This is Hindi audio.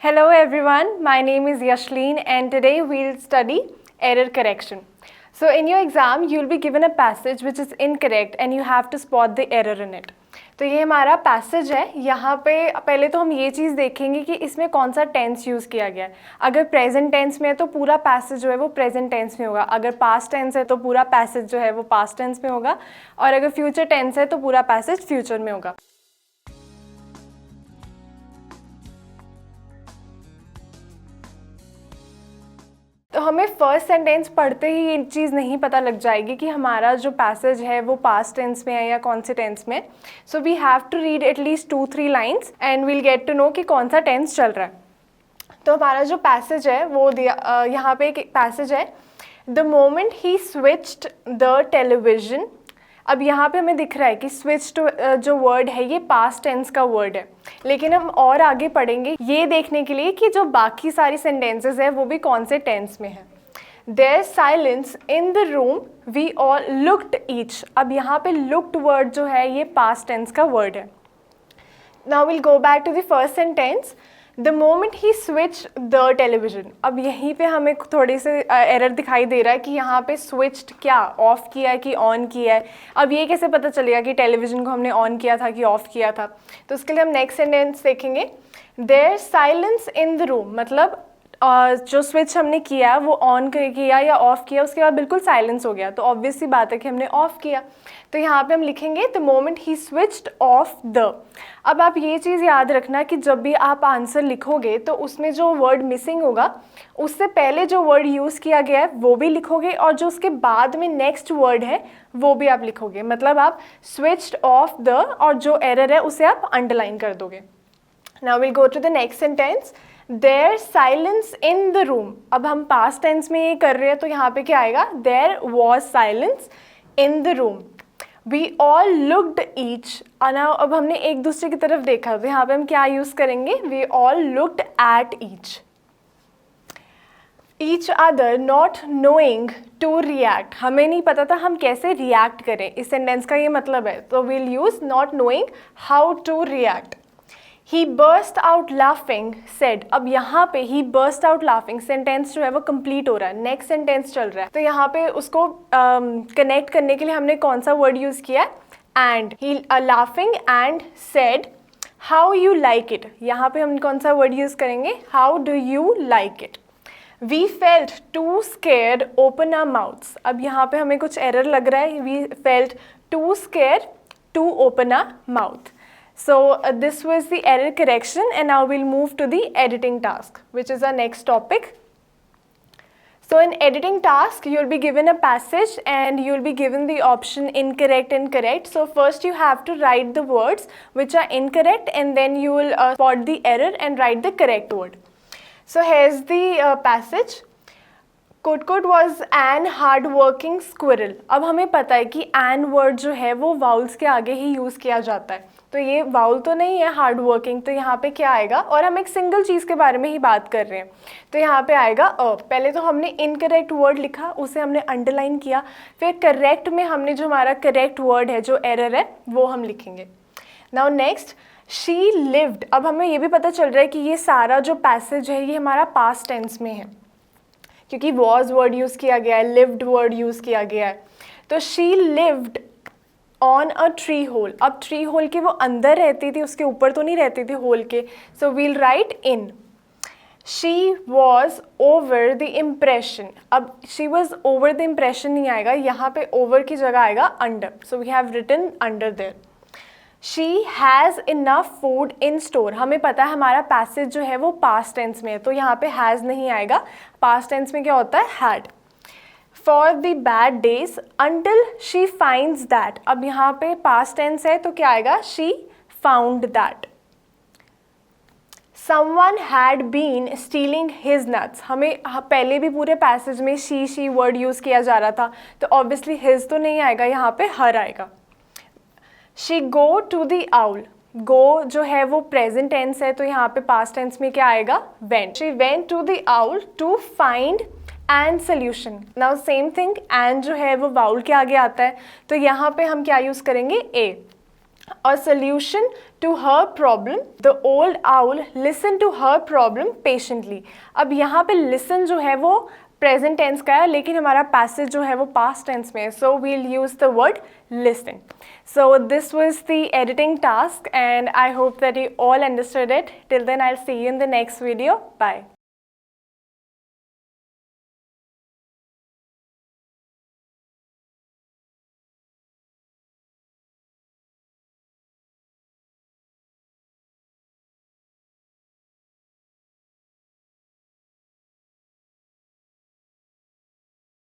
Hello everyone, my name is Yashleen and today we'll study error correction. So in your exam you'll be given a passage which is incorrect and you have to spot the error in it. तो ये हमारा पैसेज है. यहाँ पे पहले तो हम ये चीज़ देखेंगे कि इसमें कौन सा टेंस यूज़ किया गया है. अगर प्रेजेंट टेंस में है तो पूरा पैसेज जो है वो प्रेजेंट टेंस में होगा. अगर पास्ट टेंस है तो पूरा पैसेज जो है वो पास्ट टेंस में होगा. और अगर फ्यूचर टेंस है तो पूरा पैसेज फ्यूचर में होगा. तो हमें फर्स्ट सेंटेंस पढ़ते ही ये चीज़ नहीं पता लग जाएगी कि हमारा जो पैसेज है वो पास्ट टेंस में है या कौन से टेंस में. So we have to read at least 2-3 lines and we'll get to know कि कौन सा टेंस चल रहा है. तो हमारा जो पैसेज है वो दिया यहाँ पे एक पैसेज है. The moment he switched the television. अब यहाँ पे हमें दिख रहा है कि स्विच जो वर्ड है ये पास्ट टेंस का वर्ड है, लेकिन हम और आगे पढ़ेंगे ये देखने के लिए कि जो बाकी सारी सेंटेंसेस है वो भी कौन से टेंस में है. There silence in the room we all looked each. अब यहाँ पे लुक्ड वर्ड जो है ये पास्ट टेंस का वर्ड है. Now will go back to the first sentence. The moment he switch the television. अब यहीं पे हमें थोड़ी से एरर दिखाई दे रहा है कि यहाँ पे स्विच्ड क्या ऑफ किया है कि ऑन किया है. अब ये कैसे पता चलेगा कि टेलीविज़न को हमने ऑन किया था कि ऑफ किया था. तो उसके लिए हम नेक्स्ट सेंटेंस देखेंगे. There silence in the room. मतलब जो स्विच हमने किया वो ऑन किया या ऑफ़ किया उसके बाद बिल्कुल साइलेंस हो गया, तो ऑब्वियस सी बात है कि हमने ऑफ़ किया. तो यहाँ पे हम लिखेंगे the moment he switched off the. अब आप ये चीज़ याद रखना कि जब भी आप आंसर लिखोगे तो उसमें जो वर्ड मिसिंग होगा उससे पहले जो वर्ड यूज़ किया गया है वो भी लिखोगे और जो उसके बाद में नेक्स्ट वर्ड है वो भी आप लिखोगे. मतलब आप स्विच्ड ऑफ द और जो एरर है उसे आप अंडरलाइन कर दोगे. Now will go to the next sentence. There silence in the room. अब हम पास्ट टेंस में ये कर रहे हैं तो यहाँ पे क्या आएगा. There was silence in the room. We all looked each. अब हमने एक दूसरे की तरफ देखा तो यहाँ पे हम क्या यूज़ करेंगे. We all looked at each. Each other not knowing to react. हमें नहीं पता था हम कैसे रिएक्ट करें, इस सेंटेंस का ये मतलब है. तो we'll use not knowing how to react. He burst out laughing said. अब यहाँ पे he burst out laughing sentence जो है वो कंप्लीट हो रहा है, नेक्स्ट सेंटेंस चल रहा है. तो यहाँ पे उसको कनेक्ट करने के लिए हमने कौन सा वर्ड यूज़ किया है. And he laughing and said how you like it. यहाँ पे हम कौन सा वर्ड यूज़ करेंगे. how do you like it. We felt too scared open our mouths. अब यहाँ पे हमें कुछ एरर लग रहा है. We felt too scared to open our mouth. So this was the error correction and now we'll move to the editing task, which is our next topic. So in editing task you'll be given a passage and you'll be given the option incorrect and correct. So first you have to write the words which are incorrect and then you will spot the error and write the correct word. So here's the passage. कुट was an hard working squirrel. अब हमें पता है कि an word जो है वो वाउल्स के आगे ही यूज़ किया जाता है, तो ये वाउल तो नहीं है हार्ड वर्किंग. तो यहाँ पे क्या आएगा. और हम एक सिंगल चीज़ के बारे में ही बात कर रहे हैं तो यहाँ पे आएगा अ. पहले तो हमने इनकरेक्ट वर्ड लिखा, उसे हमने अंडरलाइन किया, फिर करेक्ट में हमने जो हमारा करेक्ट वर्ड है जो एरर है वो हम लिखेंगे. Now next she lived. अब हमें ये भी पता चल रहा है कि ये सारा जो पैसेज है ये हमारा पास्ट टेंस में है क्योंकि वॉज वर्ड यूज़ किया गया है, लिव्ड वर्ड यूज़ किया गया है. तो she lived on a tree hole. अब ट्री होल के वो अंदर रहती थी, उसके ऊपर तो नहीं रहती थी होल के. So we'll write in. She was over the impression. अब she was over the impression नहीं आएगा, यहाँ पे ओवर की जगह आएगा under. So we have written under there. She has enough food in store. हमें पता है हमारा पैसेज जो है वो पास्ट टेंस में है तो यहाँ पे हैज़ नहीं आएगा. पास्ट टेंस में क्या होता है had. For the bad days until she finds that. अब यहाँ पे पास्ट टेंस है तो क्या आएगा. She found that. Someone had been stealing his nuts. हमें पहले भी पूरे पैसेज में शी वर्ड यूज़ किया जा रहा था तो ऑब्वियसली हिज तो नहीं आएगा, यहाँ पे हर आएगा. She go to the owl. Go जो है वो प्रेजेंट टेंस है तो यहाँ पे पास्ट टेंस में क्या आएगा went. She went to the owl to find and solution. Now same thing and जो है वो वाउल के आगे आता है तो यहाँ पे हम क्या यूज़ करेंगे ए. a solution to her problem. The old owl listened to her problem patiently. अब यहाँ पे listen जो है वो present tense का है, लेकिन हमारा passage जो है वो past tense में है. So we'll use the word listen. So this was the editing task and I hope that you all understood it. Till then I'll see you in the next video. Bye.